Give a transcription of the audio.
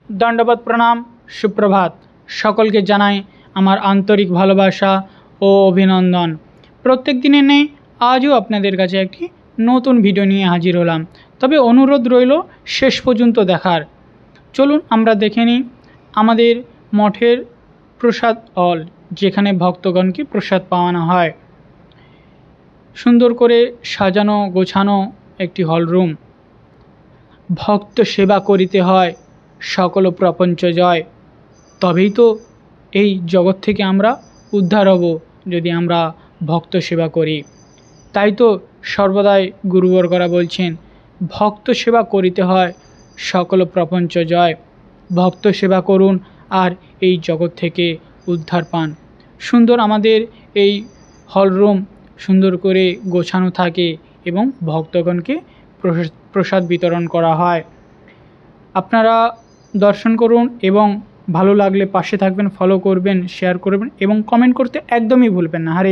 दंडवत प्रणाम सुप्रभात सकल के जानाई आमार आंतरिक भालोबासा ओ अभिनंदन। प्रत्येक दिने नेই आजও আপনাদের কাছে একটি নতুন ভিডিও নিয়ে হাজির হলাম। তবে অনুরোধ রইল শেষ পর্যন্ত দেখার। চলুন আমরা দেখে নিই আমাদের মঠের প্রসাদ হল, যেখানে ভক্তগণকে প্রসাদ পাওয়ানো হয়। সুন্দর করে সাজানো গোছানো একটি হল রুম। ভক্ত সেবা করিতে হয় সকল প্রপঞ্চ জয়, তবেই তো এই জগৎ থেকে আমরা উদ্ধার হব যদি আমরা ভক্ত সেবা করি। তাই তো সর্বদাই গুরুবর্গরা বলছেন ভক্ত সেবা করিতে হয় সকল প্রপঞ্চ জয়। ভক্ত সেবা করুন আর এই জগৎ থেকে উদ্ধার পান। সুন্দর আমাদের এই হল রুম সুন্দর করে গোছানো থাকে এবং ভক্তগণকে প্রসাদ বিতরণ করা হয়। আপনারা দর্শন করুন এবং ভালো লাগলে পাশে থাকবেন, ফলো করবেন, শেয়ার করবেন এবং কমেন্ট করতে একদমই ভুলবেন না। হরে